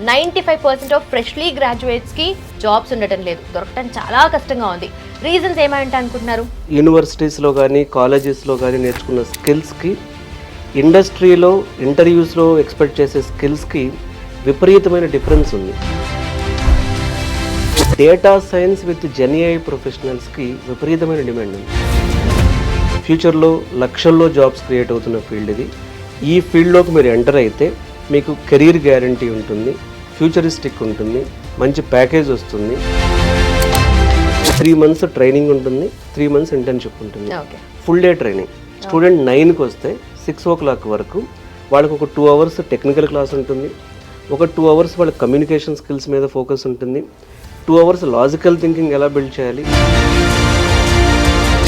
95% of freshly గ్రాడ్యుయేట్స్కి jobs ఉండటం లేదు, దొరకటం చాలా కష్టంగా ఉంది. రీజన్స్ ఏమంటే అనుకుంటున్నారు? యూనివర్సిటీస్లో కానీ కాలేజెస్లో కానీ నేర్చుకున్న స్కిల్స్కి ఇండస్ట్రీలో ఇంటర్వ్యూస్లో ఎక్స్పెక్ట్ చేసే స్కిల్స్కి విపరీతమైన డిఫరెన్స్ ఉంది. డేటా సైన్స్ విత్ జెన్ఏఐ ప్రొఫెషనల్స్కి విపరీతమైన డిమాండ్ ఉంది. ఫ్యూచర్లో లక్షల్లో జాబ్స్ క్రియేట్ అవుతున్న ఫీల్డ్ ఇది. ఈ ఫీల్డ్లోకి మీరు ఎంటర్ అయితే మీకు కెరీర్ గ్యారంటీ ఉంటుంది, ఫ్యూచరిస్టిక్ ఉంటుంది, మంచి ప్యాకేజ్ వస్తుంది. 3 months ట్రైనింగ్ ఉంటుంది, 3 months ఇంటర్న్షిప్ ఉంటుంది. Full day training. స్టూడెంట్ 9కి వస్తే 6 o'clock వరకు వాళ్ళకి ఒక 2 hours టెక్నికల్ క్లాస్ ఉంటుంది, ఒక 2 hours వాళ్ళ కమ్యూనికేషన్ స్కిల్స్ మీద ఫోకస్ ఉంటుంది, 2 hours లాజికల్ థింకింగ్ ఎలా బిల్డ్ చేయాలి.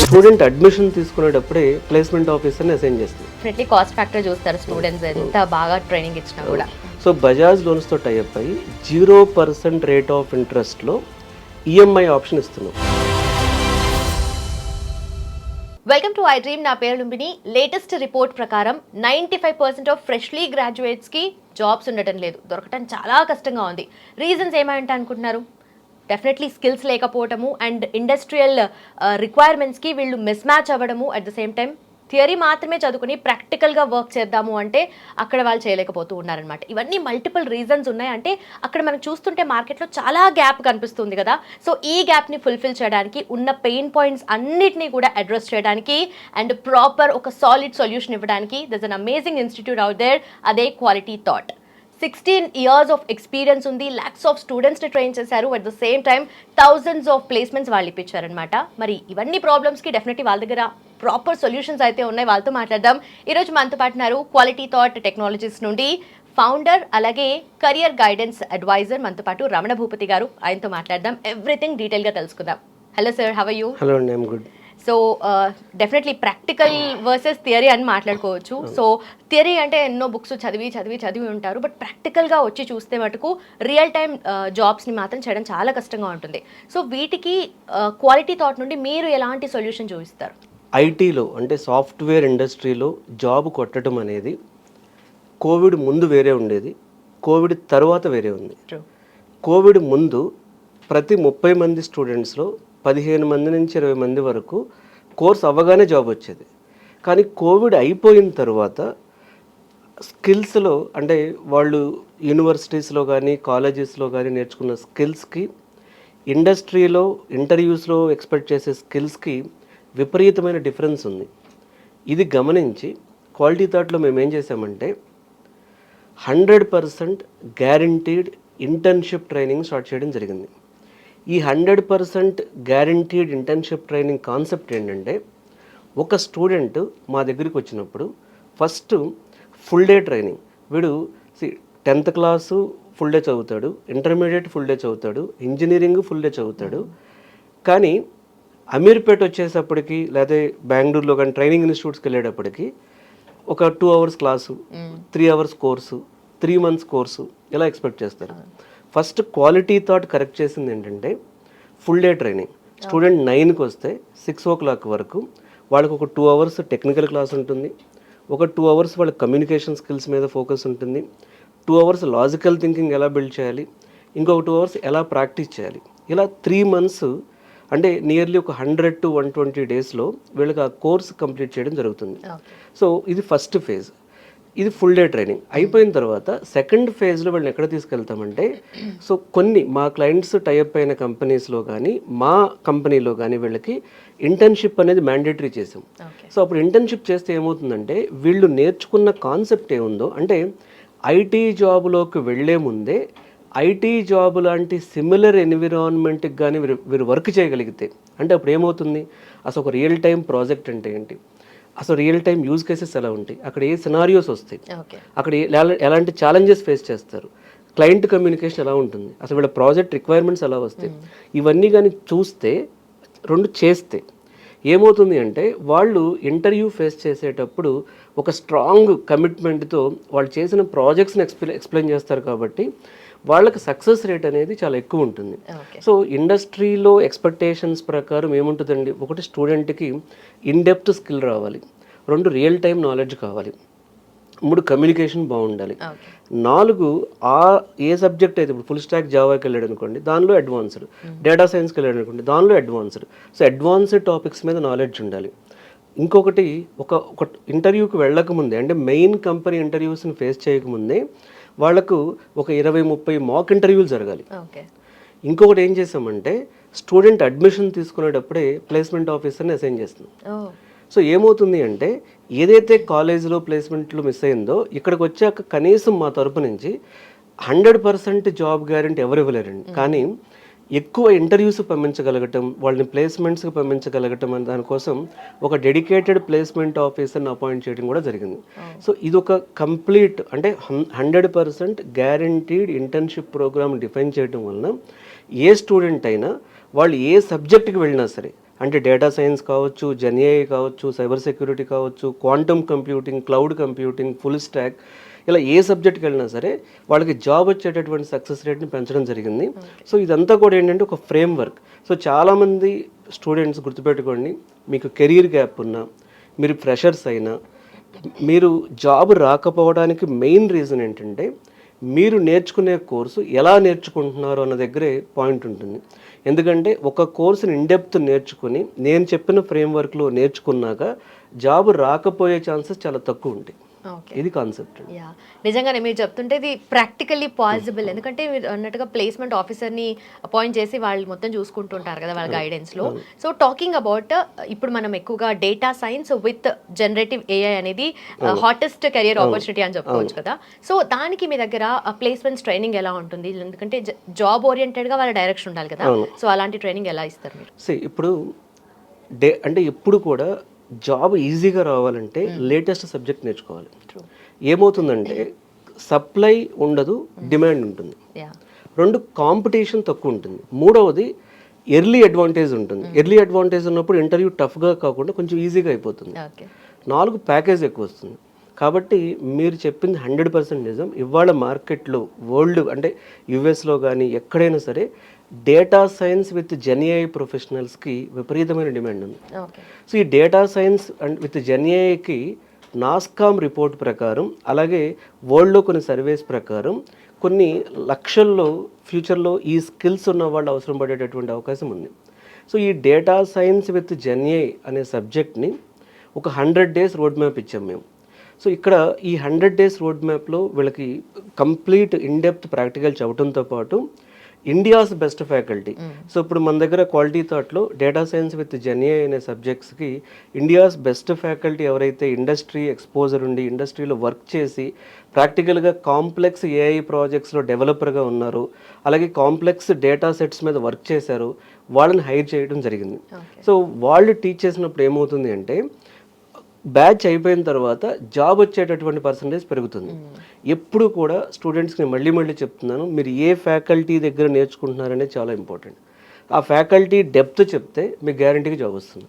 స్టూడెంట్ అడ్మిషన్ తీసుకునేటప్పుడే ప్లేస్మెంట్ ఆఫీసర్ని అసైన్ చేస్తుంది. డెఫినెట్లీ కాస్ట్ ఫ్యాక్టర్ చూస్తారు స్టూడెంట్స్ ఎంత బాగా ట్రైనింగ్ ఇచ్చినా కూడా. సో బజాజ్ లోన్స్తో టైఅప్ అయ్యి 0% రేట్ ఆఫ్ ఇంట్రెస్ట్లో ఈఎంఐ ఆప్షన్ ఇస్తున్నాం. Welcome to I dream. నా పేరు లుంబిని. లేటెస్ట్ రిపోర్ట్ ప్రకారం 95% ఆఫ్ ఫ్రెష్లీ గ్రాడ్యుయేట్స్కి జాబ్స్ ఉండటం లేదు, దొరకటం చాలా కష్టంగా ఉంది. రీజన్స్ ఏమంటే అనుకుంటున్నారు? డెఫినెట్లీ స్కిల్స్ లేకపోవటము అండ్ ఇండస్ట్రియల్ రిక్వైర్మెంట్స్కి వీళ్ళు మిస్ మ్యాచ్ అవ్వడము. At the same time theory మాత్రమే చదువుకుని ప్రాక్టికల్గా వర్క్ చేద్దాము అంటే అక్కడ వాళ్ళు చేయలేకపోతూ ఉన్నారనమాట. ఇవన్నీ మల్టిపుల్ రీజన్స్ ఉన్నాయి. అంటే అక్కడ మనం చూస్తుంటే మార్కెట్లో చాలా గ్యాప్ కనిపిస్తుంది కదా. సో ఈ గ్యాప్ని ఫుల్ఫిల్ చేయడానికి ఉన్న పెయిన్ పాయింట్స్ అన్నిటినీ కూడా అడ్రస్ చేయడానికి అండ్ ప్రాపర్ ఒక సాలిడ్ సొల్యూషన్ ఇవ్వడానికి there's an amazing institute out there, అదే Quality Thought. 16 years of experience ఉంది, lakhs ఆఫ్ స్టూడెంట్స్ని ట్రైన్ చేశారు. At the same time thousands of placements వాళ్ళు ఇప్పించారనమాట. మరి ఇవన్నీ ప్రాబ్లమ్స్కి డెఫినెట్లీ వాళ్ళ దగ్గర ప్రాపర్ సొల్యూషన్స్ అయితే ఉన్నాయి. వాళ్ళతో మాట్లాడదాం. ఈరోజు మనతో పాటున్నారు క్వాలిటీ థాట్ టెక్నాలజీస్ నుండి ఫౌండర్ అలాగే కెరియర్ గైడెన్స్ అడ్వైజర్ మనతో పాటు రమణ భూపతి గారు. ఆయనతో మాట్లాడదాం, ఎవ్రీథింగ్ డీటెయిల్గా తెలుసుకుందాం. Hello sir, how are you? Hello అండి, I'm good. So definitely practical versus theory అని మాట్లాడుకోవచ్చు. సో థియరీ అంటే ఎన్నో బుక్స్ చదివి ఉంటారు, బట్ ప్రాక్టికల్గా వచ్చి చూస్తే మటుకు రియల్ టైం జాబ్స్ని మాత్రం చేయడం చాలా కష్టంగా ఉంటుంది. సో వీటికి క్వాలిటీ థాట్ నుండి మీరు ఎలాంటి సొల్యూషన్ చూపిస్తారు? ఐటీలో అంటే సాఫ్ట్వేర్ ఇండస్ట్రీలో జాబ్ కొట్టడం అనేది కోవిడ్ ముందు వేరే ఉండేది, కోవిడ్ తర్వాత వేరే ఉంది. కోవిడ్ ముందు ప్రతి 30 మంది స్టూడెంట్స్లో 15 మంది నుంచి 20 మంది వరకు కోర్స్ అవ్వగానే జాబ్ వచ్చేది. కానీ కోవిడ్ అయిపోయిన తర్వాత స్కిల్స్లో అంటే వాళ్ళు యూనివర్సిటీస్లో కానీ కాలేజెస్లో కానీ నేర్చుకున్న స్కిల్స్కి ఇండస్ట్రీలో ఇంటర్వ్యూస్లో ఎక్స్పెక్ట్ చేసే స్కిల్స్కి విపరీతమైన డిఫరెన్స్ ఉంది. ఇది గమనించి క్వాలిటీ థాట్లో మేము ఏం చేసామంటే 100% గ్యారంటీడ్ ఇంటర్న్షిప్ ట్రైనింగ్ స్టార్ట్ చేయడం జరిగింది. ఈ 100% గ్యారంటీడ్ ఇంటర్న్షిప్ ట్రైనింగ్ కాన్సెప్ట్ ఏంటంటే, ఒక స్టూడెంట్ మా దగ్గరికి వచ్చినప్పుడు ఫస్ట్ ఫుల్ డే ట్రైనింగ్. వీడు 10th క్లాసు ఫుల్ డే చదువుతాడు, ఇంటర్మీడియట్ ఫుల్ డే చదువుతాడు, ఇంజనీరింగ్ ఫుల్ డే చదువుతాడు. కానీ అమీర్పేట వచ్చేటప్పటికి లేదా బెంగళూరులో కానీ ట్రైనింగ్ ఇన్స్టిట్యూట్స్కి వెళ్ళేటప్పటికి ఒక 2 hours class, 3 hours course, 3 months course ఇలా ఎక్స్పెక్ట్ చేస్తారు. ఫస్ట్ క్వాలిటీ థాట్ కరెక్ట్ చేసింది ఏంటంటే ఫుల్ డే ట్రైనింగ్. స్టూడెంట్ 9కి వస్తే 6 o'clock వరకు వాళ్ళకి ఒక 2 hours టెక్నికల్ క్లాస్ ఉంటుంది, ఒక 2 hours వాళ్ళ కమ్యూనికేషన్ స్కిల్స్ మీద ఫోకస్ ఉంటుంది, 2 hours లాజికల్ థింకింగ్ ఎలా బిల్డ్ చేయాలి, ఇంకొక 2 hours ఎలా ప్రాక్టీస్ చేయాలి. ఇలా 3 months అంటే నియర్లీ ఒక 100 to 120 daysలో వీళ్ళకి ఆ కోర్స్ కంప్లీట్ చేయడం జరుగుతుంది. సో ఇది ఫస్ట్ ఫేజ్. ఇది ఫుల్ డే ట్రైనింగ్ అయిపోయిన తర్వాత సెకండ్ ఫేజ్లో వీళ్ళని ఎక్కడ తీసుకెళ్తామంటే, సో కొన్ని మా క్లయింట్స్ టైఅప్ అయిన కంపెనీస్లో కానీ మా కంపెనీలో కానీ వీళ్ళకి ఇంటర్న్షిప్ అనేది మ్యాండేటరీ చేసాం. సో అప్పుడు ఇంటర్న్షిప్ చేస్తే ఏమవుతుందంటే వీళ్ళు నేర్చుకున్న కాన్సెప్ట్ ఏముందో అంటే ఐటీ జాబ్లోకి వెళ్లే ముందే ఐటీ జాబ్ లాంటి సిమిలర్ ఎన్విరాన్మెంట్కి కానీ వీరు వర్క్ చేయగలిగితే అంటే అప్పుడు ఏమవుతుంది, అసలు ఒక రియల్ టైం ప్రాజెక్ట్ అంటే ఏంటి, అసలు రియల్ టైం యూజ్ కేసెస్ ఎలా ఉంటాయి, అక్కడ ఏ సినారియోస్ వస్తాయి, అక్కడ ఎలాంటి ఛాలెంజెస్ ఫేస్ చేస్తారు, క్లయింట్ కమ్యూనికేషన్ ఎలా ఉంటుంది, అసలు వీళ్ళ ప్రాజెక్ట్ రిక్వైర్మెంట్స్ ఎలా వస్తాయి, ఇవన్నీ కానీ చూస్తే రెండు చేస్తే ఏమవుతుంది అంటే వాళ్ళు ఇంటర్వ్యూ ఫేస్ చేసేటప్పుడు ఒక స్ట్రాంగ్ కమిట్మెంట్తో వాళ్ళు చేసిన ప్రాజెక్ట్స్ని ఎక్స్ప్లెయిన్ చేస్తారు. కాబట్టి వాళ్ళకి సక్సెస్ రేట్ అనేది చాలా ఎక్కువ ఉంటుంది. సో ఇండస్ట్రీలో ఎక్స్పెక్టేషన్స్ ప్రకారం ఏముంటుందండి, ఒకటి స్టూడెంట్కి ఇన్ డెప్త్ స్కిల్ రావాలి, 2 రియల్ టైం నాలెడ్జ్ కావాలి, 3 కమ్యూనికేషన్ బాగుండాలి. ఓకే. 4 ఏ సబ్జెక్ట్ అయితే ఇప్పుడు ఫుల్ స్టాక్ జావాకి వెళ్ళాడు అనుకోండి, దానిలో అడ్వాన్స్డ్. డేటా సైన్స్కి వెళ్ళాడు అనుకోండి, దానిలో అడ్వాన్స్డ్. సో అడ్వాన్స్డ్ టాపిక్స్ మీద నాలెడ్జ్ ఉండాలి. ఇంకొకటి ఒక ఇంటర్వ్యూకి వెళ్ళకముందే, అంటే మెయిన్ కంపెనీ ఇంటర్వ్యూస్ని ఫేస్ చేయకముందే వాళ్ళకు ఒక 20-30 మాక్ ఇంటర్వ్యూలు జరగాలి. ఓకే. ఇంకొకటి ఏం చేసామంటే స్టూడెంట్ అడ్మిషన్ తీసుకునేటప్పుడే ప్లేస్మెంట్ ఆఫీసర్ని అసైన్ చేస్తున్నాం. ఓ. సో ఏమవుతుంది అంటే ఏదైతే కాలేజీలో ప్లేస్మెంట్లు మిస్ అయిందో ఇక్కడికి వచ్చాక కనీసం మా తరపు నుంచి 100% జాబ్ గ్యారెంటీ ఎవరు ఇవ్వలేరండి. కానీ ఎక్కువ ఇంటర్వ్యూస్ పంపించగలగటం, వాళ్ళని ప్లేస్మెంట్స్కి పంపించగలగటం అనే దానికోసం ఒక డెడికేటెడ్ ప్లేస్మెంట్ ఆఫీసర్ని అపాయింట్ చేయడం కూడా జరిగింది. సో ఇది ఒక కంప్లీట్ అంటే 100% గ్యారంటీడ్ ఇంటర్న్షిప్ ప్రోగ్రామ్ డిఫైన్ చేయడం వలన ఏ స్టూడెంట్ అయినా వాళ్ళు ఏ సబ్జెక్ట్కి వెళ్ళినా సరే, అంటే డేటా సైన్స్ కావచ్చు, జెన్ఏఐ కావచ్చు, సైబర్ సెక్యూరిటీ కావచ్చు, quantum computing, cloud computing, full stock, ఇలా ఏ సబ్జెక్ట్కి వెళ్ళినా సరే వాళ్ళకి జాబ్ వచ్చేటటువంటి సక్సెస్ రేట్ని పెంచడం జరిగింది. సో ఇదంతా కూడా ఏంటంటే ఒక ఫ్రేమ్ వర్క్. సో చాలామంది స్టూడెంట్స్ గుర్తుపెట్టుకోండి, మీకు కెరీర్ గ్యాప్ ఉన్నా, మీరు ఫ్రెషర్స్ అయినా, మీరు జాబ్ రాకపోవడానికి మెయిన్ రీజన్ ఏంటంటే మీరు నేర్చుకునే కోర్సు ఎలా నేర్చుకుంటున్నారు అన్న దగ్గరే పాయింట్ ఉంటుంది. ఎందుకంటే ఒక కోర్సుని ఇన్డెప్త్ నేర్చుకుని నేను చెప్పిన ఫ్రేమ్వర్క్లో నేర్చుకున్నాక జాబ్ రాకపోయే ఛాన్సెస్ చాలా తక్కువ ఉంటాయి. ఓకే. ఇది కాన్సెప్ట్. యా, నిజంగానే మీరు చెప్తుంటే ఇది ప్రాక్టికల్లీ పాసిబుల్. ఎందుకంటే మీరు అన్నట్టుగా ప్లేస్మెంట్ ఆఫీసర్ని అపాయింట్ చేసి వాళ్ళు మొత్తం చూసుకుంటుంటారు కదా వాళ్ళ గైడెన్స్లో. సో టాకింగ్ అబౌట్ ఇప్పుడు మనం ఎక్కువగా data science with generative AI అనేది హాటెస్ట్ కెరియర్ ఆపర్చునిటీ అని చెప్పుకోవచ్చు కదా. సో దానికి మీ దగ్గర ప్లేస్మెంట్స్ ట్రైనింగ్ ఎలా ఉంటుంది? ఎందుకంటే జాబ్ ఓరియంటెడ్గా వాళ్ళ డైరెక్షన్ ఉండాలి కదా. సో అలాంటి ట్రైనింగ్ ఎలా ఇస్తారు మీరు? ఇప్పుడు అంటే ఎప్పుడు కూడా జాబ్ ఈజీగా రావాలంటే లేటెస్ట్ సబ్జెక్ట్ నేర్చుకోవాలి. ఏమవుతుందంటే సప్లై ఉండదు, డిమాండ్ ఉంటుంది. 2 కాంపిటీషన్ తక్కువ ఉంటుంది. 3వది ఎర్లీ అడ్వాంటేజ్ ఉంటుంది. ఎర్లీ అడ్వాంటేజ్ ఉన్నప్పుడు ఇంటర్వ్యూ టఫ్గా కాకుండా కొంచెం ఈజీగా అయిపోతుంది. 4 ప్యాకేజ్ ఎక్కువ వస్తుంది. కాబట్టి మీరు చెప్పింది 100% నిజం. ఇవాళ మార్కెట్లో వరల్డ్ అంటే యుఎస్లో కానీ ఎక్కడైనా సరే డేటా సైన్స్ విత్ జెన్ఏఐ ప్రొఫెషనల్స్కి విపరీతమైన డిమాండ్ ఉంది. సో ఈ డేటా సైన్స్ అండ్ విత్ జెన్ఏఐకి నాస్కామ్ రిపోర్ట్ ప్రకారం, అలాగే వరల్డ్లో కొన్ని సర్వేస్ ప్రకారం కొన్ని లక్షల్లో ఫ్యూచర్లో ఈ స్కిల్స్ ఉన్న వాళ్ళు అవసరం పడేటటువంటి అవకాశం ఉంది. సో ఈ డేటా సైన్స్ విత్ జెన్ఏఐ అనే సబ్జెక్ట్ని ఒక 100 days రోడ్ మ్యాప్ ఇచ్చాం మేము. సో ఇక్కడ ఈ 100 days రోడ్ మ్యాప్లో వీళ్ళకి కంప్లీట్ ఇన్డెప్త్ ప్రాక్టికల్ చదవడంతో పాటు ఇండియాస్ బెస్ట్ ఫ్యాకల్టీ. సో ఇప్పుడు మన దగ్గర క్వాలిటీ థాట్లో డేటా సైన్స్ విత్ జెన్ఏఐ అనే సబ్జెక్ట్స్కి ఇండియాస్ బెస్ట్ ఫ్యాకల్టీ ఎవరైతే ఇండస్ట్రీ ఎక్స్పోజర్ ఉండి ఇండస్ట్రీలో వర్క్ చేసి ప్రాక్టికల్గా కాంప్లెక్స్ ఏఐ ప్రాజెక్ట్స్లో డెవలపర్గా ఉన్నారు, అలాగే కాంప్లెక్స్ డేటా సెట్స్ మీద వర్క్ చేశారు, వాళ్ళని హైర్ చేయడం జరిగింది. సో వాళ్ళు టీచ్ చేసినప్పుడు ఏమవుతుంది అంటే బ్యాచ్ అయిపోయిన తర్వాత జాబ్ వచ్చేటటువంటి పర్సంటేజ్ పెరుగుతుంది. ఎప్పుడు కూడా స్టూడెంట్స్కి నేను మళ్ళీ చెప్తున్నాను, మీరు ఏ ఫ్యాకల్టీ దగ్గర నేర్చుకుంటున్నారనేది చాలా ఇంపార్టెంట్. ఆ ఫ్యాకల్టీ డెప్త్ చెప్తే మీకు గ్యారంటీగా జాబ్ వస్తుంది.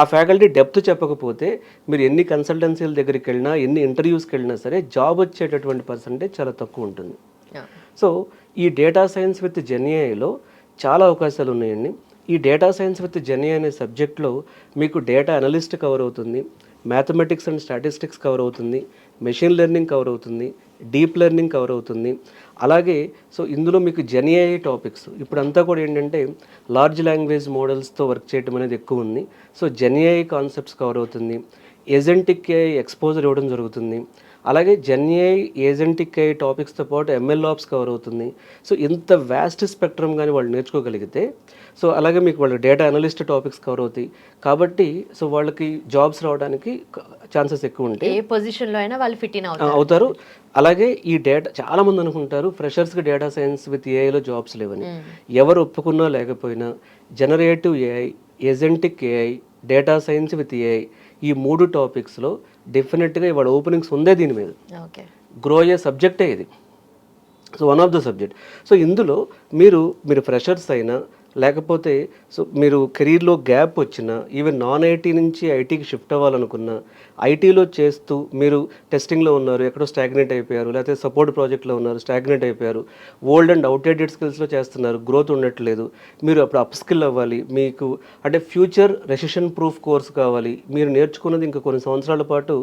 ఆ ఫ్యాకల్టీ డెప్త్ చెప్పకపోతే మీరు ఎన్ని కన్సల్టెన్సీల దగ్గరికి వెళ్ళినా, ఎన్ని ఇంటర్వ్యూస్కి వెళ్ళినా సరే జాబ్ వచ్చేటటువంటి పర్సంటేజ్ చాలా తక్కువ ఉంటుంది. సో ఈ డేటా సైన్స్ విత్ జెన్ఏఐలో చాలా అవకాశాలు ఉన్నాయండి. ఈ డేటా సైన్స్ విత్ జెన్ఏఐ అనే సబ్జెక్ట్లో మీకు డేటా అనలిస్ట్ కవర్ అవుతుంది, మ్యాథమెటిక్స్ అండ్ స్టాటిస్టిక్స్ కవర్ అవుతుంది, మెషిన్ లెర్నింగ్ కవర్ అవుతుంది, డీప్ లెర్నింగ్ కవర్ అవుతుంది. అలాగే సో ఇందులో మీకు జెన్ఏఐ టాపిక్స్ ఇప్పుడంతా కూడా ఏంటంటే లార్జ్ లాంగ్వేజ్ మోడల్స్తో వర్క్ చేయడం అనేది ఎక్కువ ఉంది. సో జెన్ఏఐ కాన్సెప్ట్స్ కవర్ అవుతుంది, ఏజెంటిక్ ఏఐ ఎక్స్పోజర్ ఇవ్వడం జరుగుతుంది. అలాగే జెన్ఏఐ ఏజెంటిక్ ఏఐ టాపిక్స్తో పాటు ఎంఎల్ ఆప్స్ కవర్ అవుతుంది. సో ఇంత వ్యాస్ట్ స్పెక్ట్రమ్ కానీ వాళ్ళు నేర్చుకోగలిగితే, సో అలాగే మీకు వాళ్ళ డేటా అనలిస్ట్ టాపిక్స్ కవర్ అవుతాయి. కాబట్టి సో వాళ్ళకి జాబ్స్ రావడానికి ఛాన్సెస్ ఎక్కువ ఉంటాయి. ఏ పొజిషన్లో అయినా వాళ్ళు ఫిట్ ఇన్ అవుతారు. అలాగే ఈ డేటా చాలామంది అనుకుంటారు ఫ్రెషర్స్కి డేటా సైన్స్ విత్ ఏఐలో జాబ్స్ లేవని. ఎవరు ఒప్పుకున్నా లేకపోయినా generative AI, agentic AI, data science with AI ఈ 3 టాపిక్స్లో డెఫినెట్గా ఇవాళ ఓపెనింగ్స్ ఉందే. దీని మీద గ్రో అయ్యే సబ్జెక్టే ఇది. So one of the subject. So ఇందులో మీరు ఫ్రెషర్స్ అయినా లేకపోతే సో మీరు కెరీర్లో గ్యాప్ వచ్చినా ఈవెన్ నాన్ ఐటీ నుంచి ఐటీకి షిఫ్ట్ అవ్వాలనుకున్నా ఐటీలో చేస్తూ మీరు టెస్టింగ్లో ఉన్నారు, ఎక్కడో స్టాగ్నేట్ అయిపోయారు, లేకపోతే సపోర్ట్ ప్రాజెక్ట్లో ఉన్నారు, స్టాగ్నేట్ అయిపోయారు, ఓల్డ్ అండ్ అవుట్డేటెడ్ స్కిల్స్లో చేస్తున్నారు, గ్రోత్ ఉండట్లేదు, మీరు అప్పుడు అప్ స్కిల్ అవ్వాలి, మీకు అంటే ఫ్యూచర్ రెసిషన్ ప్రూఫ్ కోర్స్ కావాలి, మీరు నేర్చుకున్నది ఇంకా కొన్ని సంవత్సరాల పాటు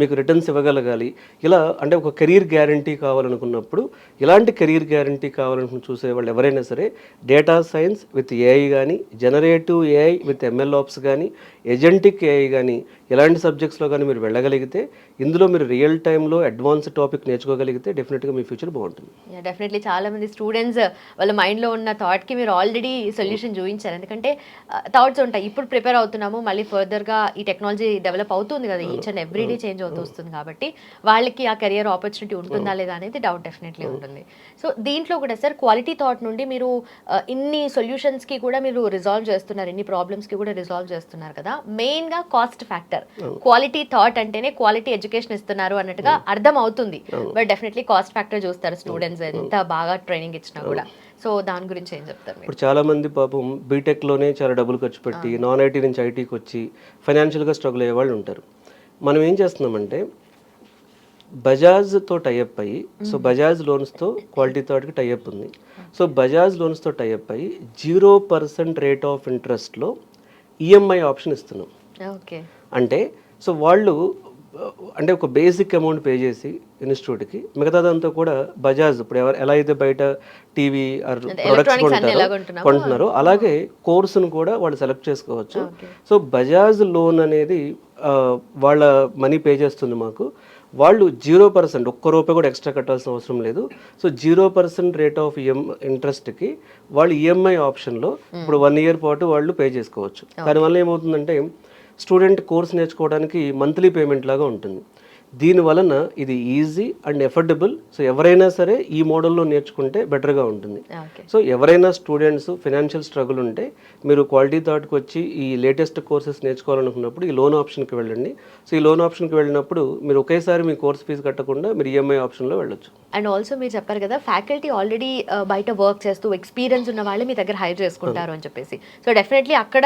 మీకు రిటర్న్స్ ఇవ్వగలగాలి, ఇలా అంటే ఒక కెరీర్ గ్యారంటీ కావాలనుకున్నప్పుడు ఇలాంటి కెరీర్ గ్యారంటీ కావాలనుకుని చూసే వాళ్ళు ఎవరైనా సరే డేటా సైన్స్ విత్ ఏఐ కానీ, generative AI with ML ops కానీ, ఏజెంటిక్ ఏఐ కానీ ఇలాంటి సబ్జెక్ట్స్లో కానీ మీరు వెళ్ళగలిగితే, ఇందులో మీరు రియల్ టైంలో అడ్వాన్స్ టాపిక్ నేర్చుకోగలిగితే డెఫినెట్గా మీ ఫ్యూచర్ బాగుంటుంది. డెఫినెట్లీ చాలా మంది స్టూడెంట్స్ వాళ్ళ మైండ్లో ఉన్న థాట్కి మీరు ఆల్రెడీ సొల్యూషన్ చూపించారు. ఎందుకంటే థాట్స్ ఉంటాయి, ఇప్పుడు ప్రిపేర్ అవుతున్నాము, మళ్ళీ ఫర్దర్గా ఈ టెక్నాలజీ డెవలప్ అవుతుంది కదా, each and every day change అవుతూ వస్తుంది, కాబట్టి వాళ్ళకి ఆ కెరియర్ ఆపర్చునిటీ ఉంటుందా లేదా అనేది డౌట్ డెఫినెట్లీ ఉంటుంది. సో దీంట్లో కూడా సార్ క్వాలిటీ థాట్ నుండి మీరు ఇన్ని సొల్యూషన్స్కి కూడా మీరు రిజాల్వ్ చేస్తున్నారు, ఇన్ని ప్రాబ్లమ్స్కి కూడా రిజాల్వ్ చేస్తున్నారు కదా, మెయిన్గా కాస్ట్ ఫ్యాక్టర్. క్వాలిటీ థాట్ అంటేనే క్వాలిటీ ఎడ్యుకేషన్ ఇస్తున్నారు అన్నట్టుగా అర్థం అవుతుంది, బట్ డెఫినెట్లీ కాస్ట్ ఫ్యాక్టర్ చూస్తారు స్టూడెంట్స్ ఎంత బాగా ట్రైనింగ్ ఇచ్చినా కూడా. సో దాని గురించి ఏం చెప్తారు? ఇప్పుడు చాలామంది పాపం బీటెక్లోనే చాలా డబ్బులు ఖర్చు పెట్టి నాన్ ఐటీ నుంచి ఐటీకి వచ్చి ఫైనాన్షియల్గా స్ట్రగుల్ అయ్యే వాళ్ళు ఉంటారు. మనం ఏం చేస్తున్నామంటే బజాజ్తో టైఅప్ అయ్యి, సో బజాజ్ లోన్స్తో క్వాలిటీ థాట్కి టైఅప్ ఉంది, సో బజాజ్ లోన్స్తో టైఅప్ అయ్యి 0% రేట్ ఆఫ్ ఇంట్రెస్ట్లో ఈఎంఐ ఆప్షన్ ఇస్తున్నాం. ఓకే, అంటే సో వాళ్ళు అంటే ఒక బేసిక్ అమౌంట్ పే చేసి ఇన్స్టిట్యూట్కి, మిగతాదంతా కూడా బజాజ్ ఇప్పుడు ఎవరు ఎలా అయితే బయట టీవీ ప్రొడక్ట్స్ కొంటున్నారో అలాగే కోర్సును కూడా వాళ్ళు సెలెక్ట్ చేసుకోవచ్చు. సో బజాజ్ లోన్ అనేది వాళ్ళ మనీ పే చేస్తుంది మాకు, వాళ్ళు 0% ఒక్క రూపాయి కూడా ఎక్స్ట్రా కట్టాల్సిన అవసరం లేదు. సో 0% రేట్ ఆఫ్ ఇంట్రెస్ట్కి వాళ్ళు ఈఎంఐ ఆప్షన్లో ఇప్పుడు 1 ఇయర్ పాటు వాళ్ళు పే చేసుకోవచ్చు. దానివల్ల ఏమవుతుందంటే స్టూడెంట్ కోర్స్ నేర్చుకోవడానికి మంత్లీ పేమెంట్ లాగా ఉంటుంది. దీనివలన ఇది ఈజీ అండ్ ఎఫర్డబుల్. సో ఎవరైనా సరే ఈ మోడల్లో నేర్చుకుంటే బెటర్గా ఉంటుంది. సో ఎవరైనా స్టూడెంట్స్ ఫైనాన్షియల్ స్ట్రగుల్ ఉంటే మీరు క్వాలిటీ థాట్కి వచ్చి ఈ లేటెస్ట్ కోర్సెస్ నేర్చుకోవాలనుకున్నప్పుడు ఈ లోన్ ఆప్షన్కి వెళ్ళండి. సో ఈ లోన్ ఆప్షన్కి వెళ్ళినప్పుడు మీరు ఒకేసారి మీ కోర్స్ ఫీజు కట్టకుండా మీరు ఈఎంఐ ఆప్షన్లో వెళ్ళొచ్చు. అండ్ ఆల్సో మీరు చెప్పారు కదా ఫ్యాకల్టీ ఆల్రెడీ బయట వర్క్ చేస్తూ ఎక్స్పీరియన్స్ ఉన్న వాళ్ళు మీ దగ్గర హైర్ చేసుకుంటారు అని చెప్పేసి. సో డెఫినెట్లీ అక్కడ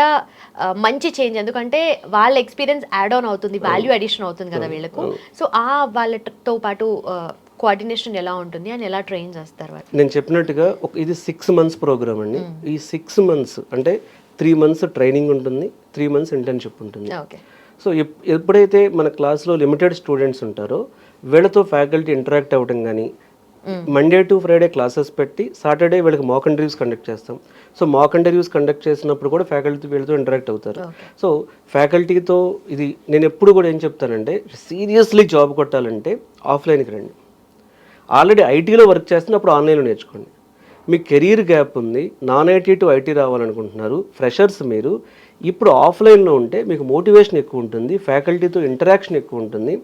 మంచి చేంజ్, ఎందుకంటే వాళ్ళ ఎక్స్పీరియన్స్ యాడ్ ఆన్ అవుతుంది, వాల్యూ అడిషన్ అవుతుంది కదా వీళ్ళకు. సో ఆ వాళ్ళతో పాటు కోఆర్డినేషన్ ఎలా ఉంటుంది అని ఎలా ట్రైన్ చేస్తారు? నేను చెప్పినట్టుగా ఇది 6 months ప్రోగ్రామ్ అండి. ఈ 6 months అంటే 3 months ట్రైనింగ్ ఉంటుంది, 3 months ఇంటర్న్షిప్ ఉంటుంది. సో ఎప్పుడైతే మన క్లాస్లో లిమిటెడ్ స్టూడెంట్స్ ఉంటారో వీళ్ళతో ఫ్యాకల్టీ ఇంటరాక్ట్ అవ్వడం కానీ, మండే టు ఫ్రైడే క్లాసెస్ పెట్టి సాటర్డే వీళ్ళకి మాక్ ఇంటర్వ్యూస్ కండక్ట్ చేస్తాం. సో మాక్ ఇంటర్వ్యూస్ కండక్ట్ చేసినప్పుడు కూడా ఫ్యాకల్టీ వీళ్ళతో ఇంటరాక్ట్ అవుతారు. సో ఫ్యాకల్టీతో ఇది నేను ఎప్పుడు కూడా ఏం చెప్తానంటే, సీరియస్లీ జాబ్ కొట్టాలంటే ఆఫ్లైన్కి రండి. ఆల్రెడీ ఐటీలో వర్క్ చేస్తున్నప్పుడు ఆన్లైన్లో నేర్చుకోండి. మీ కెరీర్ గ్యాప్ ఉంది, నాన్ ఐటీ టు ఐటీ రావాలనుకుంటున్నారు, ఫ్రెషర్స్ మీరు, ఇప్పుడు ఆఫ్లైన్లో ఉంటే మీకు మోటివేషన్ ఎక్కువ ఉంటుంది, ఫ్యాకల్టీతో ఇంటరాక్షన్ ఎక్కువ ఉంటుంది.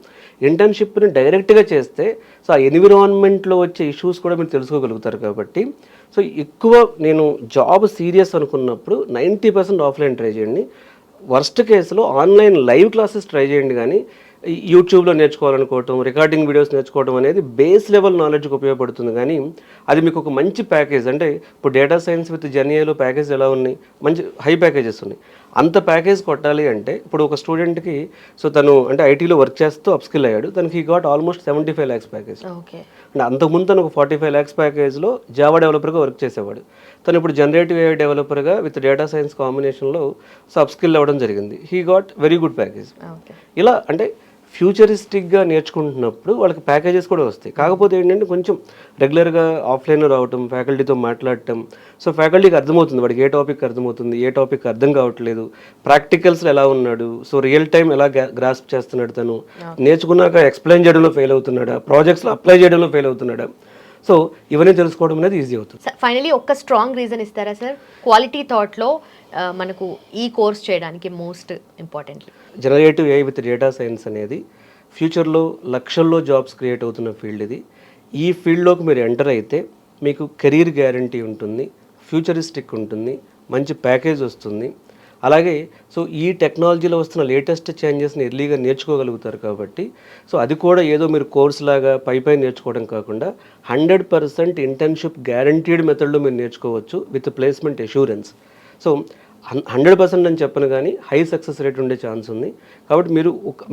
ఇంటర్న్షిప్ని డైరెక్ట్గా చేస్తే సో ఆ ఎన్విరాన్మెంట్లో వచ్చే ఇష్యూస్ కూడా మీరు తెలుసుకోగలుగుతారు. కాబట్టి సో ఎక్కువ నేను జాబ్ సీరియస్ అనుకున్నప్పుడు 90% ఆఫ్లైన్ ట్రై చేయండి. వర్స్ట్ కేసులో ఆన్లైన్ లైవ్ క్లాసెస్ ట్రై చేయండి, కానీ యూట్యూబ్లో నేర్చుకోవాలనుకోవటం, రికార్డింగ్ వీడియోస్ నేర్చుకోవడం అనేది బేస్ లెవెల్ నాలెడ్జ్కి ఉపయోగపడుతుంది. కానీ అది మీకు ఒక మంచి ప్యాకేజ్, అంటే ఇప్పుడు డేటా సైన్స్ విత్ జెన్ఏలో ప్యాకేజ్ ఎలా ఉన్నాయి, మంచి హై ప్యాకేజెస్ ఉన్నాయి. అంత ప్యాకేజ్ కొట్టాలి అంటే ఇప్పుడు ఒక స్టూడెంట్కి సో తను అంటే ఐటీలో వర్క్ చేస్తూ అప్స్కిల్ అయ్యాడు, తనకి గాట్ ఆల్మోస్ట్ 75 lakhs ప్యాకేజ్. అంటే అంతకుముందు తను ఒక 45 lakhs ప్యాకేజ్లో జావా డెవలపర్గా వర్క్ చేసేవాడు. తను ఇప్పుడు జనరేటివ్ ఏఐ డెవలపర్గా విత్ డేటా సైన్స్ కాంబినేషన్లో సో అప్స్కిల్ అవ్వడం జరిగింది. He got very good package. ఇలా అంటే ఫ్యూచరిస్టిక్గా నేర్చుకుంటున్నప్పుడు వాళ్ళకి ప్యాకేజెస్ కూడా వస్తాయి. కాకపోతే ఏంటంటే కొంచెం రెగ్యులర్గా ఆఫ్లైన్లో రావటం, ఫ్యాకల్టీతో మాట్లాడటం, సో ఫ్యాకల్టీకి అర్థమవుతుంది వాడికి ఏ టాపిక్ అర్థమవుతుంది, ఏ టాపిక్ అర్థం కావట్లేదు, ప్రాక్టికల్స్లో ఎలా ఉన్నాడు, సో రియల్ టైం ఎలా గ్రాస్ప్ చేస్తున్నాడు, తను నేర్చుకున్నాక ఎక్స్ప్లెయిన్ చేయడంలో ఫెయిల్ అవుతున్నాడా, ప్రాజెక్ట్స్లో అప్లై చేయడంలో ఫెయిల్ అవుతున్నాడా, సో ఇవన్నీ తెలుసుకోవడం అనేది ఈజీ అవుతుంది. ఫైనలీ ఒక్క స్ట్రాంగ్ రీజన్ ఇస్తారా సార్ క్వాలిటీ థాట్లో మనకు ఈ కోర్స్ చేయడానికి most importantly? Generative AI with data science అనేది ఫ్యూచర్లో లక్షల్లో జాబ్స్ క్రియేట్ అవుతున్న ఫీల్డ్ ఇది. ఈ ఫీల్డ్లోకి మీరు ఎంటర్ అయితే మీకు కెరీర్ గ్యారంటీ ఉంటుంది, ఫ్యూచరిస్టిక్ ఉంటుంది, మంచి ప్యాకేజ్ వస్తుంది. అలాగే సో ఈ టెక్నాలజీలో వస్తున్న లేటెస్ట్ చేంజెస్ని ఎర్లీగా నేర్చుకోగలుగుతారు. కాబట్టి సో అది కూడా ఏదో మీరు కోర్స్ లాగా పై నేర్చుకోవడం కాకుండా 100% ఇంటర్న్షిప్ గ్యారంటీడ్ మెథడ్లో మీరు నేర్చుకోవచ్చు విత్ ప్లేస్మెంట్ అష్యూరెన్స్. సో 100% అని చెప్పను కానీ హై సక్సెస్ రేట్ ఉండే ఛాన్స్ ఉంది. కాబట్టి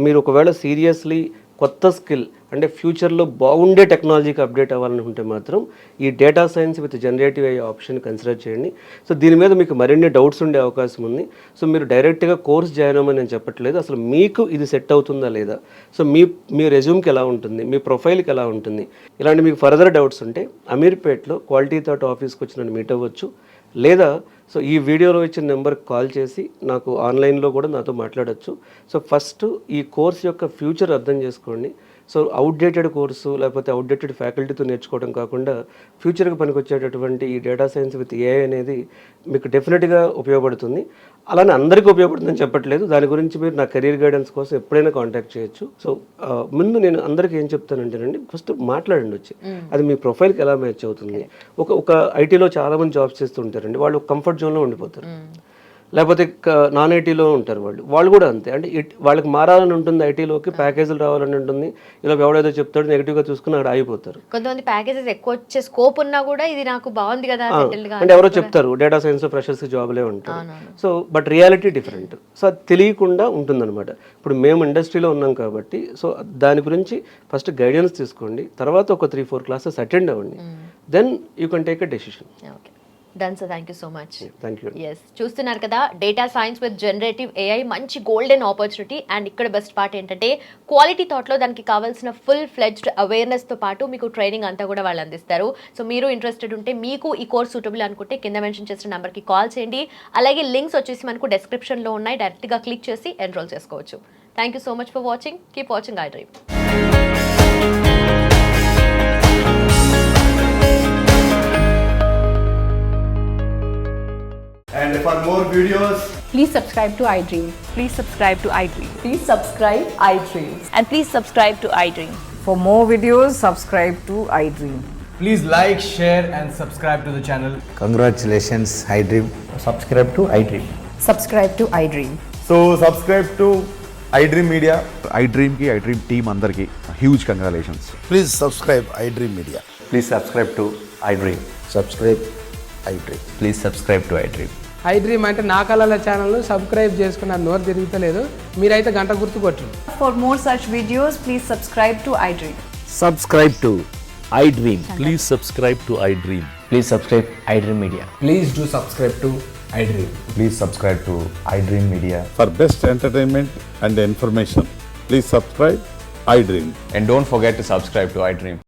మీరు ఒకవేళ సీరియస్లీ కొత్త స్కిల్ అంటే ఫ్యూచర్లో బాగుండే టెక్నాలజీకి అప్డేట్ అవ్వాలనుకుంటే మాత్రం ఈ data science with generative AI option consider చేయండి. సో దీని మీద మీకు మరిన్ని డౌట్స్ ఉండే అవకాశం ఉంది. సో మీరు డైరెక్ట్గా కోర్స్ జాయిన్ అవ్వమని నేను చెప్పట్లేదు, అసలు మీకు ఇది సెట్ అవుతుందా లేదా, సో మీ రెజ్యూమ్కి ఎలా ఉంటుంది, మీ ప్రొఫైల్కి ఎలా ఉంటుంది, ఇలాంటి మీకు ఫర్దర్ డౌట్స్ ఉంటే అమీర్పేట్లో క్వాలిటీ థాట్ ఆఫీస్కి వచ్చి నన్ను మీట్ అవ్వచ్చు, లేదా సో ఈ వీడియోలో ఇచ్చిన నెంబర్కి కాల్ చేసి నాకు ఆన్లైన్లో కూడా నాతో మాట్లాడచ్చు. సో ఫస్ట్ ఈ కోర్స్ యొక్క ఫ్యూచర్ అర్థం చేసుకోండి. సో అవుట్డేటెడ్ కోర్సు లేకపోతే అవుట్డేటెడ్ ఫ్యాకల్టీతో నేర్చుకోవడం కాకుండా ఫ్యూచర్కి పనికొచ్చేటటువంటి ఈ డేటా సైన్స్ విత్ AI అనేది మీకు డెఫినెట్గా ఉపయోగపడుతుంది. అలానే అందరికీ ఉపయోగపడుతుందని చెప్పట్లేదు, దాని గురించి మీరు నా కెరీర్ గైడెన్స్ కోసం ఎప్పుడైనా కాంటాక్ట్ చేయొచ్చు. సో ముందు నేను అందరికీ ఏం చెప్తానంటేనండి, ఫస్ట్ మాట్లాడండి వచ్చి, అది మీ ప్రొఫైల్కి ఎలా మ్యాచ్ అవుతుంది. ఒక ఐటీలో చాలామంది జాబ్స్ చేస్తుంటారండి, వాళ్ళు కంఫర్ట్ జోన్లో ఉండిపోతారు, లేకపోతే నాన్ ఐటీలో ఉంటారు వాళ్ళు కూడా అంతే. అంటే వాళ్ళకి మారాలని ఉంటుంది, ఐటీలోకి ప్యాకేజీలు రావాలని ఉంటుంది, ఇలా ఎవడైతే చెప్తాడో నెగిటివ్గా చూసుకుని అక్కడ ఆగిపోతారు. కొంతమంది ప్యాకేజెస్ ఎక్కువ వచ్చే స్కోప్ ఉన్నా కూడా ఇది నాకు బాగుంది కదా అంటే ఎవరో చెప్తారు డేటా సైన్స్ ఫ్రెషర్స్ జాబ్లే ఉంటారు. So but reality different. So అది తెలియకుండా ఉంటుందన్నమాట. ఇప్పుడు మేము ఇండస్ట్రీలో ఉన్నాం కాబట్టి సో దాని గురించి ఫస్ట్ గైడెన్స్ తీసుకోండి, తర్వాత ఒక 3-4 క్లాసెస్ అటెండ్ అవ్వండి, then you can take a decision. Done sir, thank you so much. Thank you. Yes, చూస్తున్నారు కదా, data science with generative AI మంచి గోల్డెన్ ఆపర్చునిటీ. అండ్ ఇక్కడ బెస్ట్ పార్ట్ ఏంటంటే క్వాలిటీ థాట్లో దానికి కావాల్సిన ఫుల్ ఫ్లెడ్జ్డ్ అవేర్నెస్తో పాటు మీకు ట్రైనింగ్ అంతా కూడా వాళ్ళు అందిస్తారు. సో మీరు ఇంట్రెస్టెడ్ ఉంటే, మీకు ఈ కోర్స్ సూటబుల్ అనుకుంటే కింద మెన్షన్ చేసిన నెంబర్కి కాల్ చేయండి. అలాగే లింక్స్ వచ్చేసి మనకు డెస్క్రిప్షన్లో ఉన్నాయి, డైరెక్ట్గా క్లిక్ చేసి ఎన్రోల్ చేసుకోవచ్చు. Thank you so much for watching. Keep watching iDream. And for more videos, please subscribe to iDream. Please subscribe to iDream. Please subscribe iDream. And please subscribe to iDream. For more videos, subscribe to iDream. please like, share and subscribe to the channel. Congratulations, iDream. Subscribe to iDream. Subscribe to iDream. So subscribe to iDream Media. iDream ki iDream team అందరికి huge congratulations. Please subscribe iDream Media. Please subscribe to iDream. Subscribe iDream. Please subscribe to iDream. iDream అంటే నా కళల ఛానల్ను subscribe చేసుకున్న నోరు తిరుగుతలేదు, మీరైతే గంట గుర్తు కొట్టండి. For more such videos, please subscribe to iDream. Subscribe to iDream. Please subscribe to iDream. Please subscribe iDream Media. Please do subscribe to iDream. Please subscribe to iDream Media. For best entertainment and information, please subscribe iDream. And don't forget to subscribe to iDream.